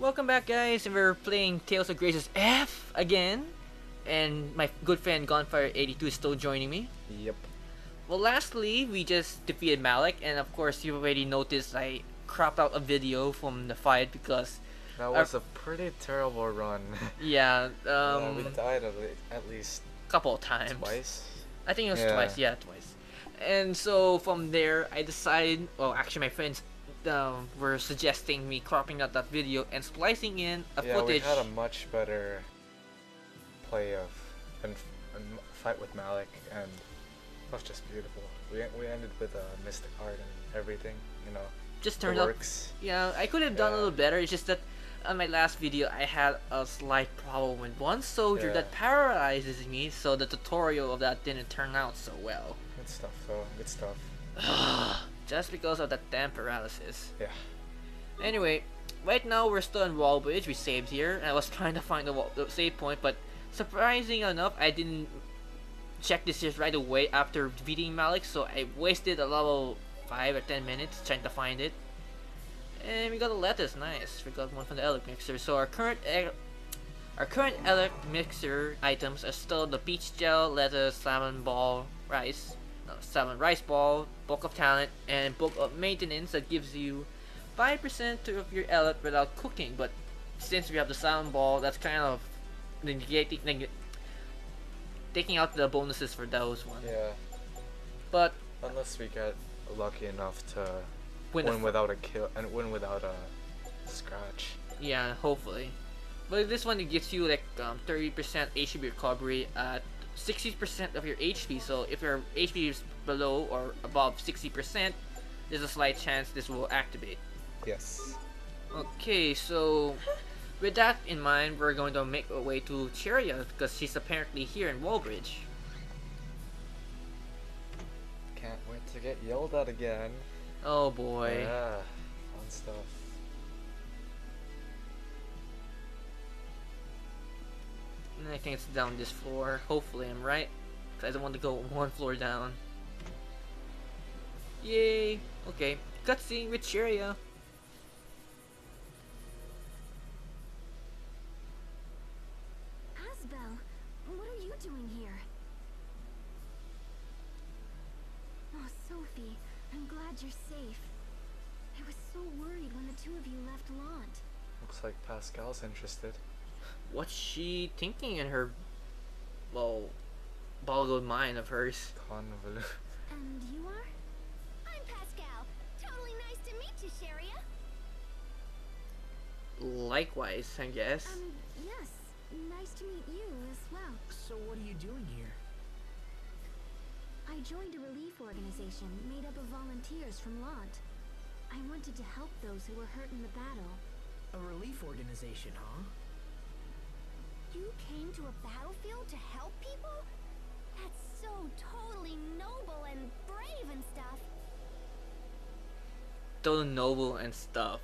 Welcome back, guys, and we're playing Tales of Grace's F again. And my good friend Gonfire82 is still joining me. Yep. Well, lastly, we just defeated Malik, and of course, you already noticed I cropped out a video from the fight because That was a pretty terrible run. yeah, We died at least couple of times. twice. I think it was Yeah. twice. Yeah, twice. And so from there, I decided. Well, actually, my friends were suggesting me cropping out that video and splicing in a Yeah, footage. we had a much better play of and fight with Malik, and it was just beautiful. We ended with a mystic heart and everything. You know, Just it turned out. works. Yeah, I could have done a Yeah. little better. It's just that on my last video, I had a slight problem with one soldier Yeah. that paralyzes me, so the tutorial of that didn't turn out so well. Good stuff, though. Good stuff. Just because of that damn paralysis. Yeah. Anyway, right now we're still in Wall Bridge. We saved here, and I was trying to find the save point, but surprising enough, I didn't check this just right away after beating Malik, so I wasted a level 5 or 10 minutes trying to find it. And we got a lettuce, nice. We got one from the elect mixer. So our current elect mixer items are still the peach gel, lettuce, salmon ball, rice, salmon rice ball, book of talent, and book of maintenance that gives you 5% of your elect without cooking. But since we have the salmon ball, that's kind of taking out the bonuses for those ones. Yeah. But Unless we get lucky enough to Win win a- without a kill and win without a scratch. yeah, hopefully. But this one, it gives you like 30% HP recovery at 60% of your HP. So if your HP is below or above 60%, there's a slight chance this will activate. Yes. Okay, so with that in mind, we're going to make our way to Cheria because she's apparently here in Wallbridge. Can't wait to get yelled at again. Oh boy. Yeah. Fun stuff. And I think it's down this floor. Hopefully I'm right. Because I don't want to go one floor down. Yay! Okay. Cutscene with Cheria. Asbel, what are you doing here? Oh, Sophie, I'm glad you're safe. I was so worried when the two of you left Lant. Looks like Pascal's interested. What's she thinking in her, well, boggled mind of hers? Convolut. And you are? I'm Pascal. Totally nice to meet you, Sharia. Likewise, I guess. Yes. Nice to meet you as well. So what are you doing here? I joined a relief organization made up of volunteers from Lant. I wanted to help those who were hurt in the battle. A relief organization, huh? You came to a battlefield to help people? That's so totally noble and brave and stuff. Total noble and stuff.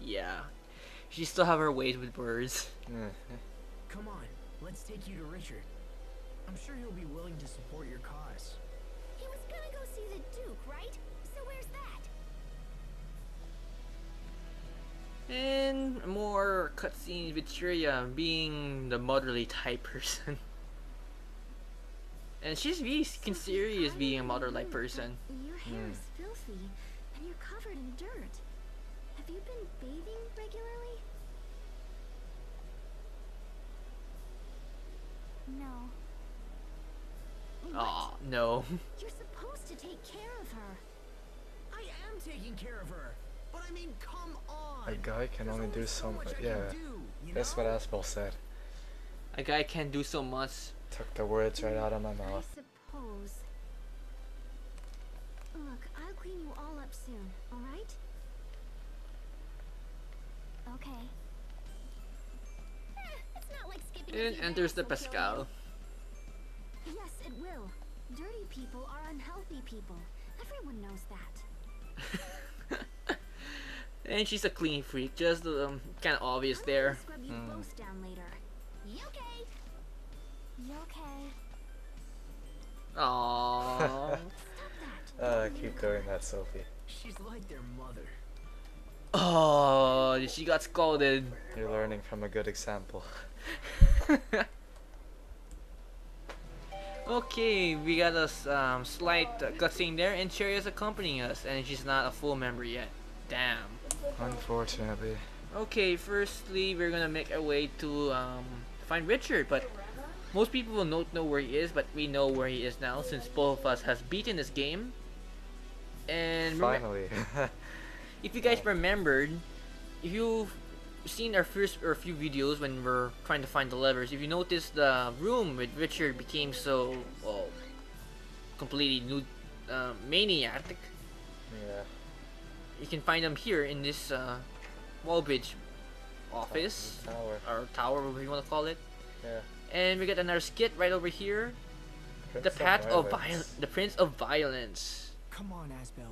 Yeah. She still have her ways with words. Come on, let's take you to Richard. I'm sure he'll be willing to support your cause. He was gonna go see the Duke, right? So where's that? And more cutscenes with Cheria being the motherly type person. And she's really serious being a mother-like person. Your hair is filthy, and you're covered in dirt. Have you been bathing regularly? No. Aw, no. You're supposed to take care of her. I am taking care of her, but I mean, come on. A guy can There's only do so much much. I Yeah. can do, you That's know? what Aspel said. A guy can't do so much. Took the words right out of my I mouth. suppose. Look, I'll clean you all up soon, alright? Okay. It's not like skipping. And enters the Pascal. Yes, it will. Dirty people are unhealthy people. Everyone knows that. And she's a clean freak, just kind of obvious I'm there. gonna scrub you both down later. You okay? You okay? Aww. Stop that. Keep doing that, Sophie. She's like their mother. Oh, Oh, she got scalded. You're learning from a good example. Okay, we got a slight cutscene there, and Cherry is accompanying us, and she's not a full member yet. Damn. Unfortunately. Okay, firstly, we're gonna make our way to find Richard, but most people will not know where he is, but we know where he is now since both of us has beaten this game. And Finally. if you guys remembered, if you've seen our first or few videos when we're trying to find the levers, if you notice the room with Richard became so completely new, maniac, Yeah. you can find them here in this Wallbridge office Tower. or tower, whatever you want to call it. Yeah. And we got another skit right over here. The path of violence. The Prince of Violence. Come on, Asbel.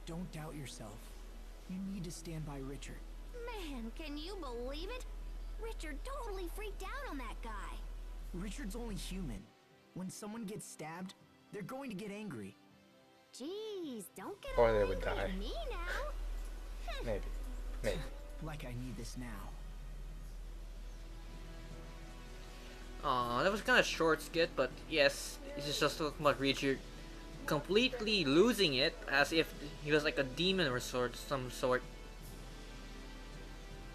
Don't doubt yourself. You need to stand by Richard. Man, can you believe it? Richard totally freaked out on that guy. Richard's only human. When someone gets stabbed, they're going to get angry. Jeez, don't get Or all they would angry die. at me now. Maybe. Maybe. Like I need this now. Aw, that was kind of short skit, but yes, it's just talking about Richard completely losing it, as if he was like a demon or some sort.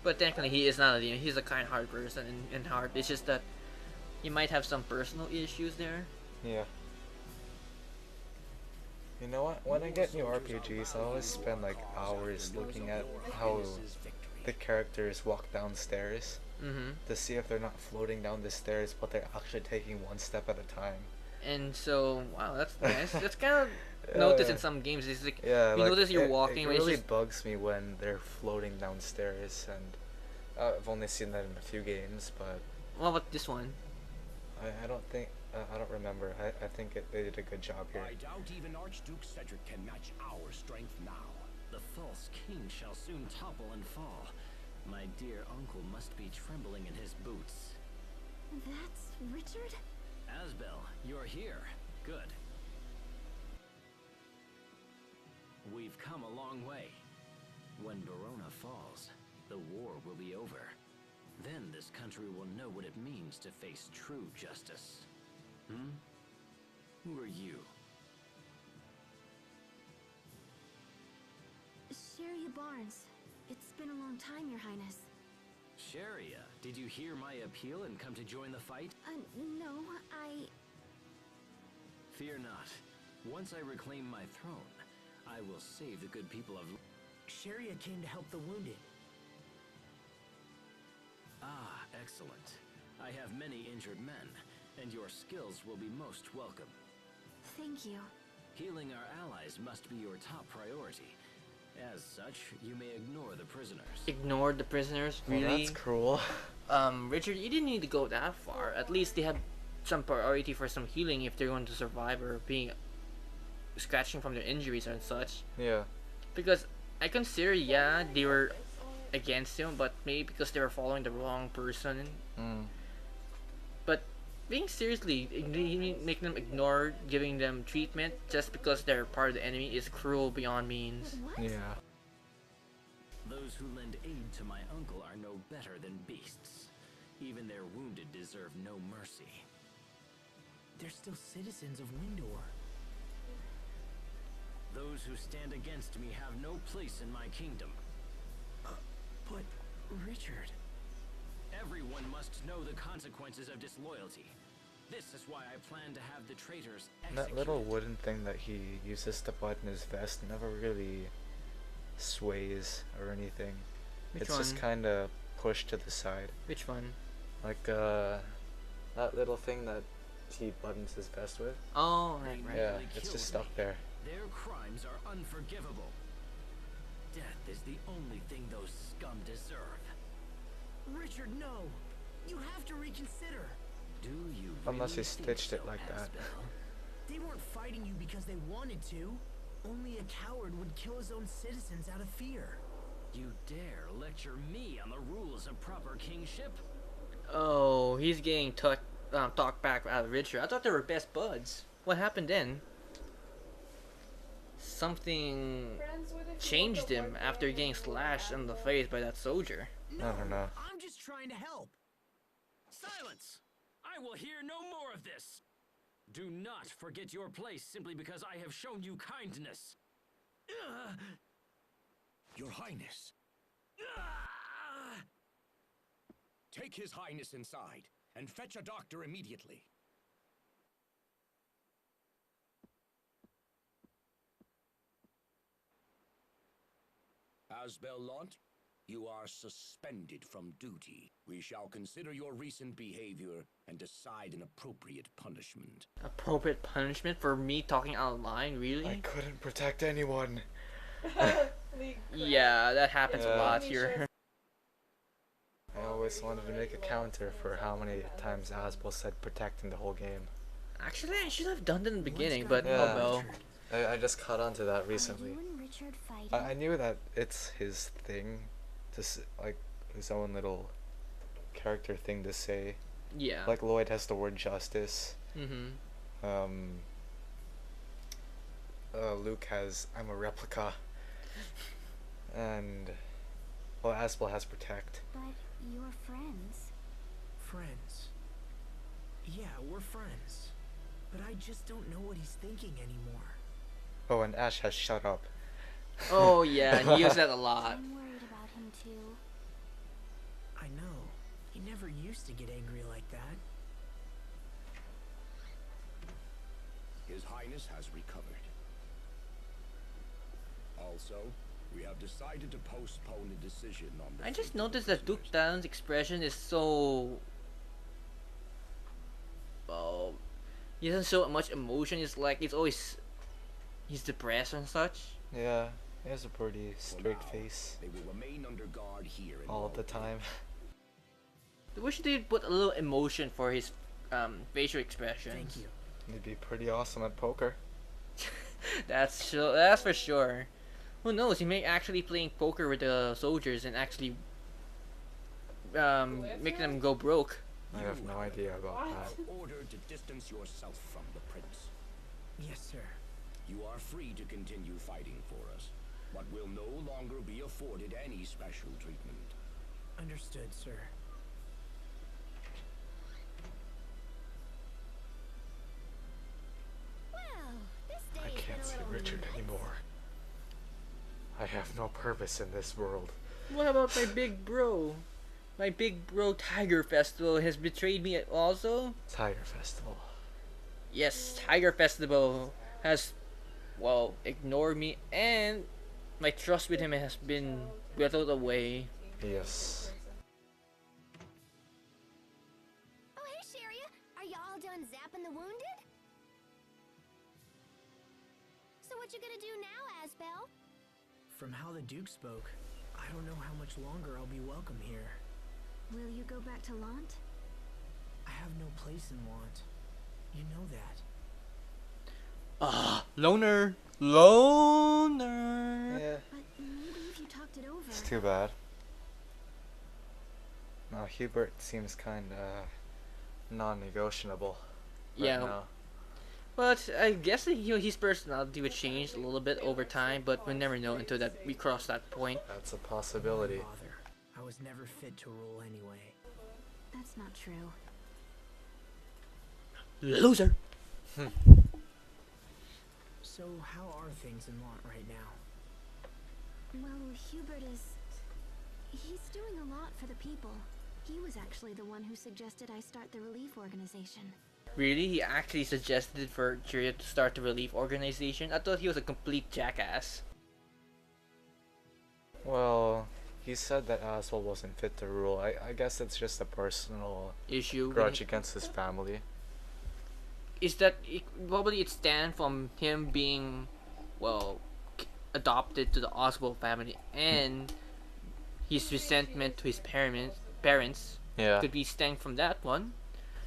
But technically, he is not a demon. He's a kind-hearted person in heart. It's just that he might have some personal issues there. Yeah. You know what? When I get new RPGs, I always spend like hours looking at how the characters walk downstairs to see if they're not floating down the stairs, but they're actually taking one step at a time. And so, wow, that's nice. That's kind of noticed in some games. It's like, Yeah, you like, notice you're walking, It but it's really just, bugs me when they're floating downstairs, and I've only seen that in a few games, but what about this one? I don't think I don't remember. I think they did a good job here. I doubt even Archduke Cedric can match our strength now. The false king shall soon topple and fall. My dear uncle must be trembling in his boots. That's Richard? Asbel, you're here. Good. We've come a long way. When Verona falls, the war will be over. Then this country will know what it means to face true justice. Who are you? Sharia Barnes. It's been a long time, Your Highness. Sharia, did you hear my appeal and come to join the fight? No, I... Fear not. Once I reclaim my throne, I will save the good people of... Sharia came to help the wounded. Ah, excellent. I have many injured men, and your skills will be most welcome. Thank you. Healing our allies must be your top priority. As such, you may ignore the prisoners. Ignore the prisoners? Well, Really? that's cruel. Richard, you didn't need to go that far. At least they have some priority for some healing if they're going to survive or being scratching from their injuries and such. Yeah. Because I consider, yeah, they were against him, but maybe because they were following the wrong person. But being seriously, making them ignore giving them treatment just because they're part of the enemy is cruel beyond means. What? Yeah. Those who lend aid to my uncle are no better than beasts. Even their wounded deserve no mercy. They're still citizens of Windor. Those who stand against me have no place in my kingdom. But, Richard... Everyone must know the consequences of disloyalty. This is why I plan to have the traitors executed. That little wooden thing that he uses to button his vest never really sways or anything. Which It's just one? kind of pushed to the side. Which one? Like that little thing that he buttons his vest with. Oh, right, right. Yeah, Nearly it's killed just stuck me. there. Their crimes are unforgivable. Death is the only thing those scum deserve. Richard, no! You have to reconsider! Do you Unless really he think stitched it so, like that. Asbel? They weren't fighting you because they wanted to. Only a coward would kill his own citizens out of fear. You dare lecture me on the rules of proper kingship? Oh, he's getting talked back out of Richard. I thought they were best buds. What happened then? something changed him after getting slashed in the face by that soldier. No, I don't know. I'm just trying to help. Silence! I will hear no more of this. Do not forget your place simply because I have shown you kindness. Your Highness, take His Highness inside and fetch a doctor immediately. Asbel Lant, you are suspended from duty. We shall consider your recent behavior and decide an appropriate punishment. Appropriate punishment for me talking out of line, I really? couldn't protect anyone. Yeah, that happens a Yeah. lot here. I always wanted to make a counter for how many times Asbel said protect in the whole game. Actually, I should have done that in the beginning, What's but got oh Yeah. well. I just caught on to that Are recently. you and Richard fighting? I knew that it's his thing, like his own little character thing to say. Yeah. Like Lloyd has the word justice. Mm-hmm. Luke has I'm a replica. And well, Asbel has protect. But you're friends. Friends. Yeah, we're friends. But I just don't know what he's thinking anymore. Oh, and Ash has shut up. Oh yeah, he used that a lot. I'm worried about him too. I know. He never used to get angry like that. His Highness has recovered. Also, we have decided to postpone a decision on the I just fate of noticed the that Duke prisoners. Talon's expression is so... Well... He doesn't show much emotion, it's like it's always... He's depressed and such. Yeah, he has a pretty For straight now, face They will remain under guard here in all the Wallgate. time. I wish they put a little emotion for his facial expressions. Thank you. He'd be pretty awesome at poker. That's for sure. Who knows? He may actually playing poker with the soldiers and actually making them go broke. I have no idea about that. Are ordered to distance yourself from the prince. Yes, sir. You are free to continue fighting for us, but will no longer be afforded any special treatment. Understood, sir. Well, this I day can't has see been a little Richard nuts. anymore. I have no purpose in this world. What about my big bro? My big bro Tiger Festival has betrayed me also? Tiger Festival. Yes, Tiger Festival has, well, ignored me and my trust with him has been whittled away. Yes. Oh, hey, Sharia. Are y'all done zapping the wounded? So what you gonna do now, Asbel? From how the Duke spoke, I don't know how much longer I'll be welcome here. Will you go back to Lant? I have no place in Want. You know that. Loner! Loner! Yeah. But maybe if you talked it over. It's too bad. No, Hubert seems kinda non-negotiable. Right Yeah. Now. But I guess that, his personality would change a little bit over time, but we never know until that we cross that point. That's a possibility. Don't bother. I was never fit to rule anyway. That's not true. Loser! So how are things in Want right now? Well, Hubert is... He's doing a lot for the people. He was actually the one who suggested I start the relief organization. Really? He actually suggested for Jiria to start the relief organization? I thought he was a complete jackass. Well, he said that Aswell wasn't fit to rule. I guess it's just a personal Issue. grudge against his family. Is that probably it stand from him being, well, adopted to the Oswald family and his resentment to his parents Yeah. could be stemmed from that one.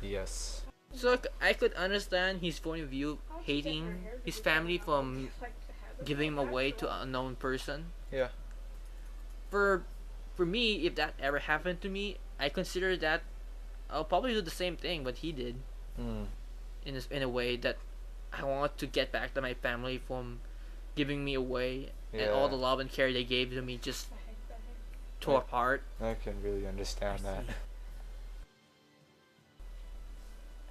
Yes. So I could understand his point of view, hating his family from giving him away to an unknown person. Yeah. For me, if that ever happened to me, I consider that I'll probably do the same thing what he did. Hmm. In a way that I want to get back to my family from giving me away, and all the love and care they gave to me just tore apart. I can really understand that.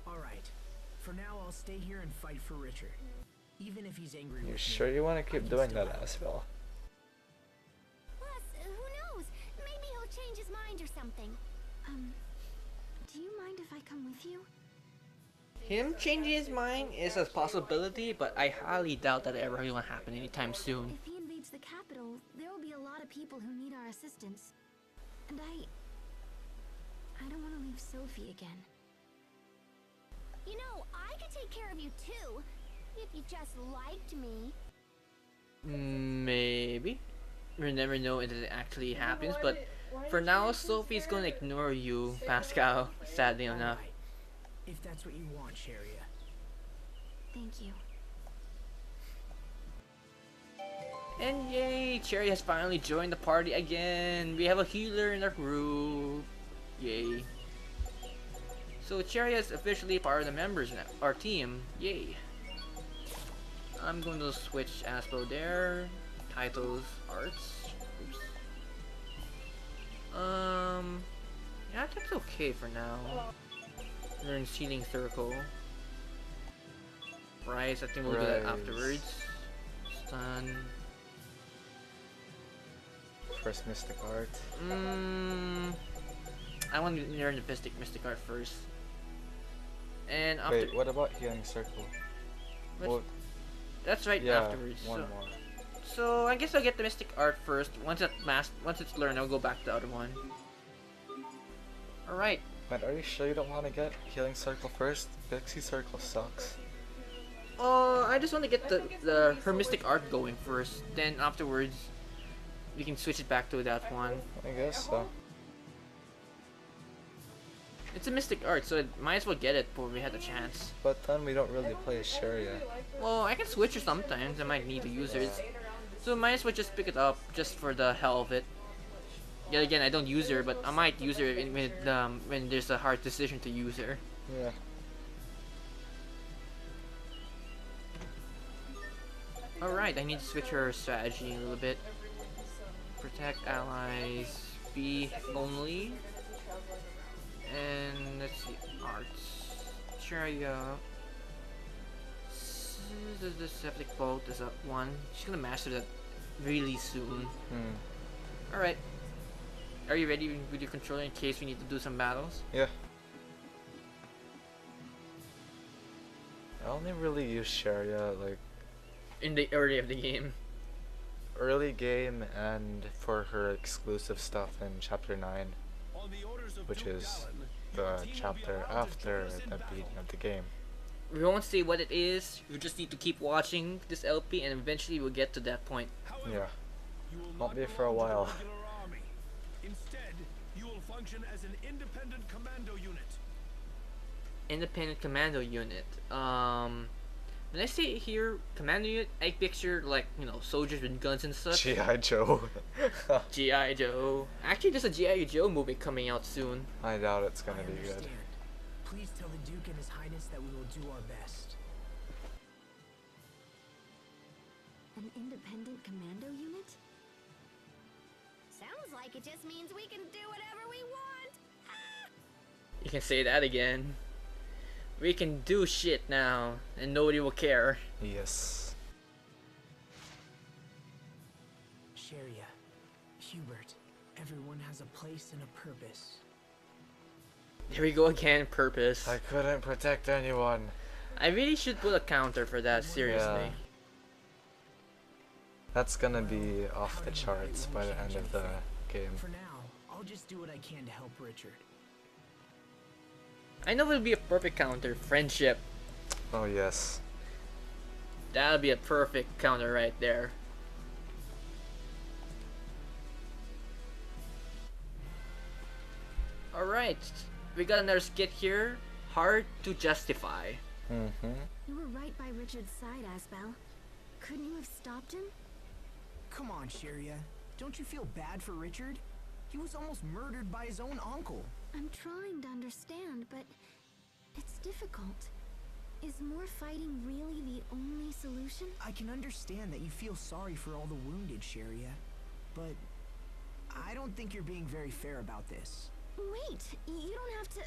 Alright. For now, I'll stay here and fight for Richard. Even if he's angry with me. You sure you want to keep doing that, Asbel? Plus, who knows? Maybe he'll change his mind or something. Do you mind if I come with you? Him changing his mind is a possibility, but I highly doubt that ever will happen anytime soon. If he invades the capital, there will be a lot of people who need our assistance. And I don't want to leave Sophie again. You know, I could take care of you too, if you just liked me. Maybe. We'll never know if it actually happens, but for now, Sophie's gonna ignore you, Pascal, sadly enough. Alright. If that's what you want, Sharia. Thank you. And yay, Cherry has finally joined the party again. We have a healer in our group. Yay. So Cherry is officially part of the members now, our team. Yay. I'm going to switch Aspo there. Titles, arts. Oops. Yeah, that's okay for now. Learn Sealing Circle. Rise, I think we'll do that afterwards. Stun. First Mystic Art. I want to learn the Mystic Art first. And after. Wait, what about Healing Circle? Well, that's right afterwards. One so, more. So I guess I'll get the Mystic Art first. Once it's learned, I'll go back to the other one. Alright. But are you sure you don't want to get Healing Circle first? Pixie Circle sucks. I just want to get her Mystic Art going first. Then afterwards, we can switch it back to that one. I guess so. It's a Mystic Art, so might as well get it before we had the chance. But then we don't really play as Sharia. Well, I can switch her sometimes. I might need to use hers. So might as well just pick it up just for the hell of it. Yet again, I don't use her, but I might use her when there's a hard decision to use her. Yeah. Alright, I need to switch her strategy a little bit. Protect allies, be only. And let's see, arts. Sharia. The septic bolt is up one. She's gonna master that really soon. Alright. Are you ready with your controller in case we need to do some battles? Yeah. I only really use Sharia like in the early of the game. Early game and for her exclusive stuff in chapter 9, which is the chapter after the beginning of the game. We won't say what it is, we just need to keep watching this LP and eventually we'll get to that point. Yeah. Won't be for a while. Instead, you will function as an independent commando unit. Independent commando unit. When I say here commando unit, I picture like, you know, soldiers with guns and such. G.I. Joe. G.I. Joe. Actually, there's a G.I. Joe movie coming out soon. I doubt it's gonna be good. Please tell the Duke and His Highness that we will do our best. An independent commando unit? Sounds like it just means we can do whatever we want. Ah! You can say that again. We can do shit now, and nobody will care. Yes. Sharia, Hubert, everyone has a place and a purpose. Here we go again, purpose. I couldn't protect anyone. I really should put a counter for that, seriously. Yeah. That's gonna be off the charts by the end of the game. For now, I'll just do what I can to help Richard. I know it'll be a perfect counter, friendship. Oh yes. That'll be a perfect counter right there. Alright, we got another skit here. Hard to justify. You were right by Richard's side, Asbel. Couldn't you have stopped him? Come on, Sharia. Don't you feel bad for Richard? He was almost murdered by his own uncle. I'm trying to understand, but it's difficult. Is more fighting really the only solution? I can understand that you feel sorry for all the wounded, Sharia, but I don't think you're being very fair about this. Wait, you don't have to...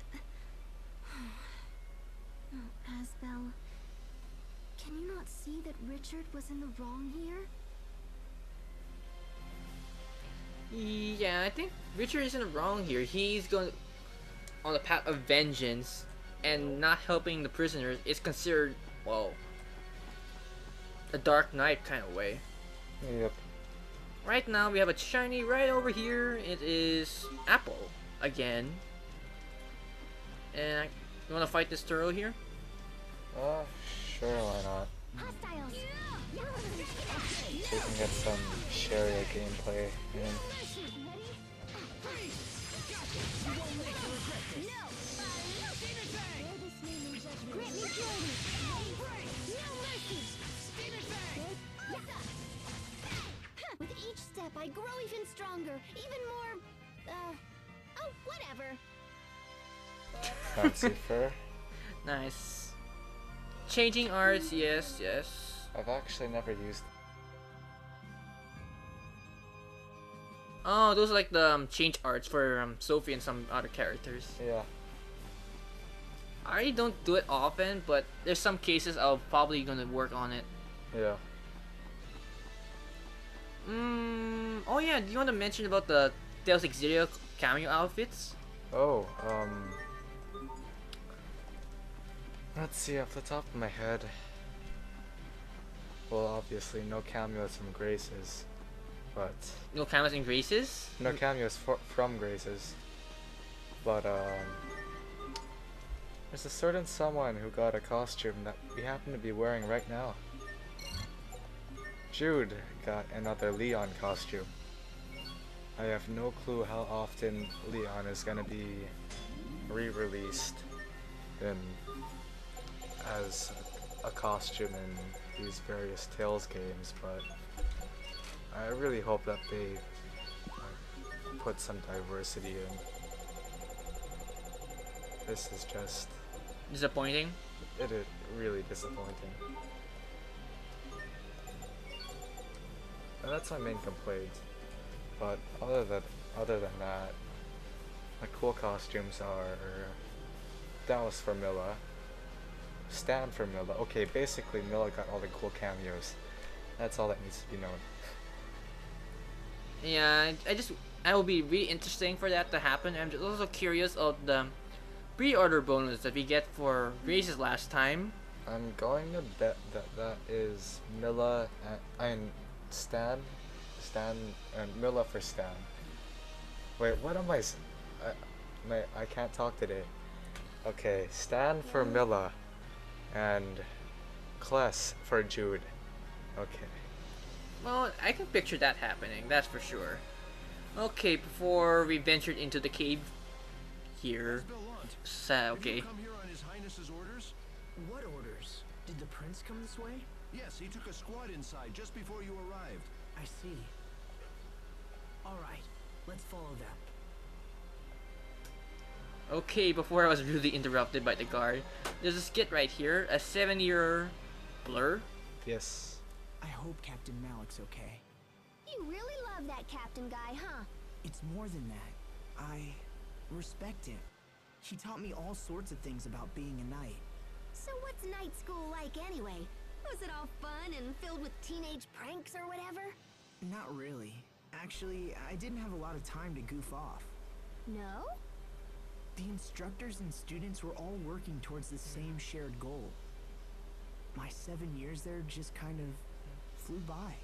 Oh, Asbel, can you not see that Richard was in the wrong here? Yeah, I think Richard isn't wrong here. He's going on the path of vengeance, and not helping the prisoners is considered, well, a Dark Knight kind of way. Yep. Right now, we have a shiny right over here. It is Apple again. And you want to fight this turtle here? Sure, why not? Hostiles! So we can get some Sharia gameplay in. With each step, I grow even stronger, even more, oh, whatever. Fancy fur. Nice. Changing arts, yes, yes. I've actually never used. Oh, those are like the change arts for Sophie and some other characters. Yeah. I don't do it often, but there's some cases I'll probably gonna work on it. Yeah. Oh yeah, do you want to mention about the Deus Ex Zero cameo outfits? Oh, let's see, off the top of my head. Well, obviously, no cameos from Graces, but No cameos and graces? no cameos from Graces. But there's a certain someone who got a costume that we happen to be wearing right now. Jude got another Leon costume. I have no clue how often Leon is gonna be re-released as a costume in these various Tales games, but I really hope that they put some diversity in. This is just... Disappointing? it is really disappointing. And that's my main complaint. But other than that, the cool costumes are Dallas for Milla, Stan for Milla. Okay, basically Milla got all the cool cameos. That's all that needs to be known. Yeah, I will be really interesting for that to happen. I'm just also curious of the pre-order bonus that we get for races last time. I'm going to bet that is Milla and Stan and Milla for Stan. Wait, what am I? I can't talk today. Okay, Stan for Milla, and Kless for Jude. Okay. Well, I can picture that happening, that's for sure. Okay, before we ventured into the cave here. Okay. Come here on His Highness's orders? What orders? Did the prince come this way? Yes, he took a squad inside just before you arrived. I see. Alright, let's follow them. Okay, before I was really interrupted by the guard, there's a skit right here, a 7-year blur. Yes. I hope Captain Malik's okay. You really love that captain guy, huh? It's more than that. I respect him. He taught me all sorts of things about being a knight. So what's night school like anyway? Was it all fun and filled with teenage pranks or whatever? Not really. Actually, I didn't have a lot of time to goof off. No? The instructors and students were all working towards the same shared goal. My 7 years there just kind of flew by.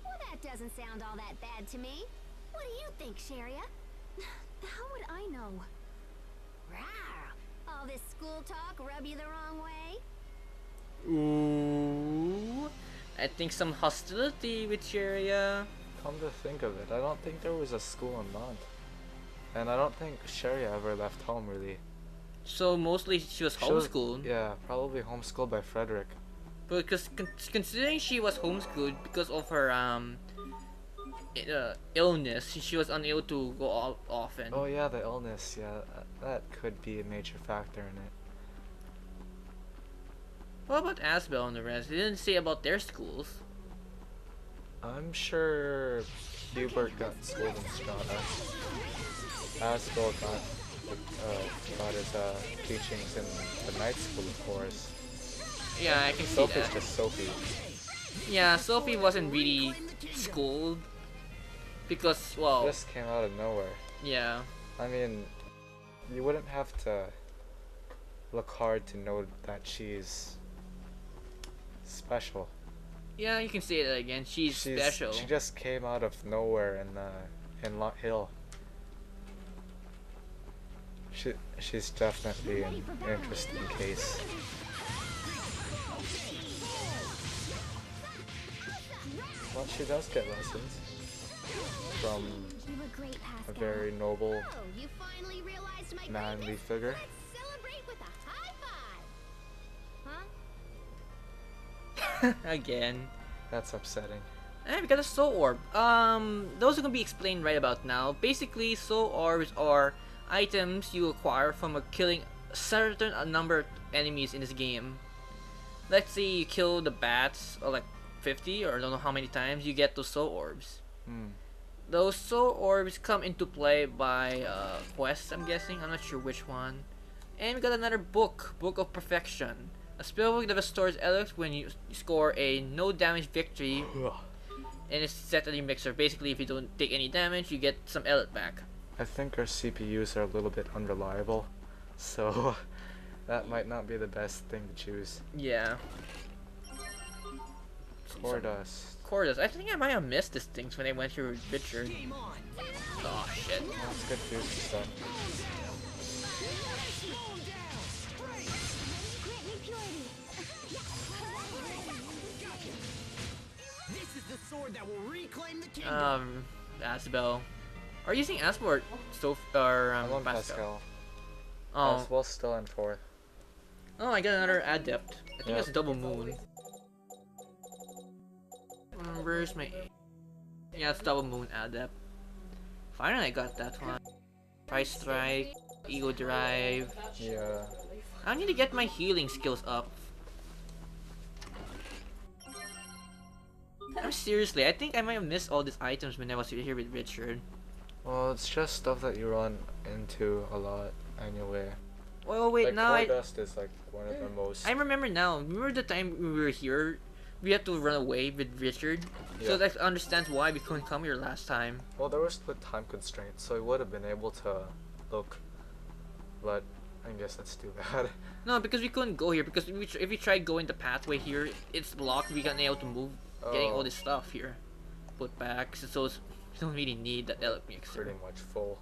Well, that doesn't sound all that bad to me. What do you think, Sharia? How would I know? Rawr! All this school talk rub you the wrong way? Ooh. I think some hostility with Sharia. Come to think of it, I don't think there was a school in Mont. And I don't think Sharia ever left home, really. So mostly she was homeschooled. Yeah, probably homeschooled by Frederick. But considering she was homeschooled because of her illness, she was unable to go out often. Oh yeah, the illness, yeah, that could be a major factor in it. What about Asbel and the rest? They didn't say about their schools. I'm sure Hubert got schooled in Strata. Asbel got his teachings in the night school, of course. Yeah, I can see Sophie's that. just Sophie. Yeah, Sophie wasn't really schooled because, well, Just came out of nowhere. yeah. I mean, you wouldn't have to look hard to know that she's special. Yeah, you can say that again. She's special. She just came out of nowhere in Lot Hill. She's definitely an interesting case. Well, she does get lessons from You were great, a Pascal. very noble, Oh, you finally realized my manly greatness? figure. Let's celebrate with a high five. Huh? Again. That's upsetting. And we got a soul orb. Those are gonna be explained right about now. Basically, soul orbs are items you acquire from killing a certain number of enemies in this game. Let's say you kill the bats, or like 50, or I don't know how many times, you get those soul orbs. Those soul orbs come into play by quests, I'm guessing. I'm not sure which one. And we got another book, Book of Perfection. A spellbook that restores Elix when you score a no damage victory, and it's set in your mixer. Basically, if you don't take any damage, you get some Elix back. I think our CPUs are a little bit unreliable, so that might not be the best thing to choose. Yeah. Core dust. Cordus. I think I might have missed these things when I went through Richard. Oh shit. Let's get through some stuff. Grant me purity. This is the sword that will reclaim the kingdom. Asbel. Are you using Asbel or I'm on Pascal? Pascal. Oh. Asbel's still in 4th. Oh, I got another adept. I think Yep. that's double moon. Where's my... Yeah, it's double moon adept. Finally, I got that one. Price strike, ego drive. Yeah. I need to get my healing skills up. Seriously, I think I might have missed all these items when I was here with Richard. Well, it's just stuff that you run into a lot anyway. Well, wait, like, now core dust is like one of the most. I remember now. Remember the time we were here? We had to run away with Richard. So Yeah. that understands why we couldn't come here last time. Well, there was the time constraints, so we would have been able to look, but I guess that's too bad. No, because we couldn't go here. Because if we tried going the pathway here, it's blocked. We got able to move, getting all Oh. this stuff here, put back. So we don't really need that Elec mixer. Pretty much full.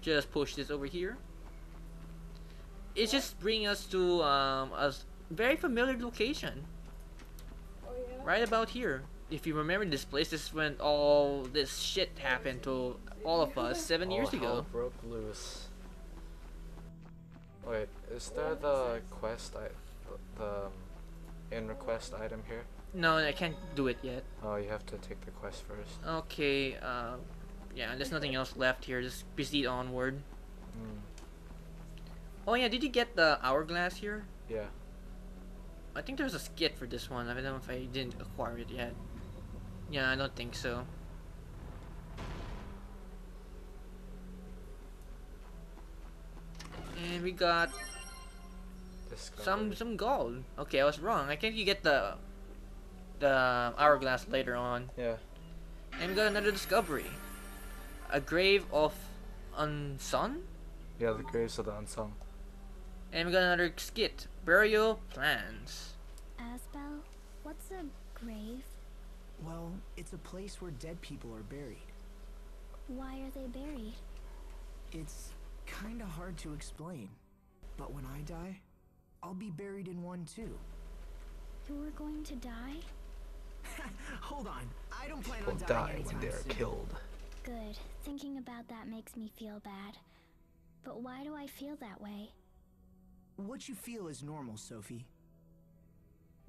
Just push this over here. It's just bringing us to a very familiar location. Right about here. If you remember this place, this is when all this shit happened to all of us 7 years All ago. hell broke loose. Wait, is there the quest the in request item here? No, I can't do it yet. Oh, you have to take the quest first. Okay, yeah, there's nothing else left here. Just proceed onward. Oh yeah, did you get the hourglass here? Yeah. I think there's a skit for this one. I don't know if I didn't acquire it yet. Yeah, I don't think so. And we got Discovery. some gold. Okay, I was wrong. I think you get the hourglass later on. Yeah. And we got another discovery. A grave of unsung? Yeah, the graves of the unsung. And we got another skit. Burial plans. Asbel, what's a grave? Well, it's a place where dead people are buried. Why are they buried? It's kinda hard to explain. But when I die, I'll be buried in one too. You're going to die? Hold on, I don't plan Will on dying die when anytime they are soon. killed. Good. Thinking about that makes me feel bad. But why do I feel that way? What you feel is normal, Sophie.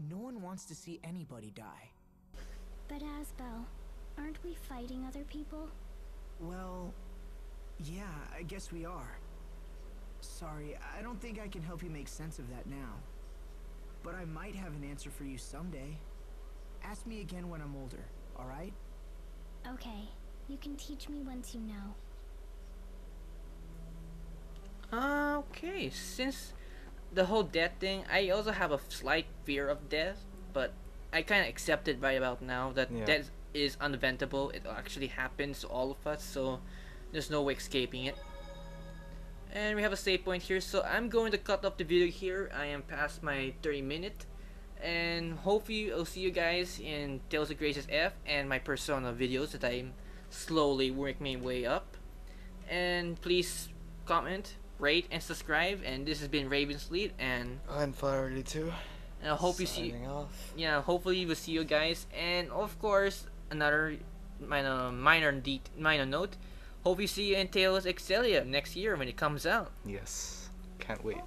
No one wants to see anybody die. But Asbel, aren't we fighting other people? Well, yeah, I guess we are. Sorry, I don't think I can help you make sense of that now. But I might have an answer for you someday. Ask me again when I'm older, alright? Okay, you can teach me once you know. Okay, since the whole death thing, I also have a slight fear of death, but I kind of accept it right about now that death is uneventable. It actually happens to all of us, so there's no way escaping it. And we have a save point here, so I'm going to cut off the video here. I am past my 30-minute, and hopefully I'll see you guys in Tales of Graces F and my Persona videos that I'm slowly working my way up. And please comment, rate, and subscribe. And this has been Raven Sleet, and I'm Fire82. And I hope you see. Yeah, hopefully we'll see you guys. And of course, another minor note. Hope you see you in Tales Excelia next year when it comes out. Yes, can't wait.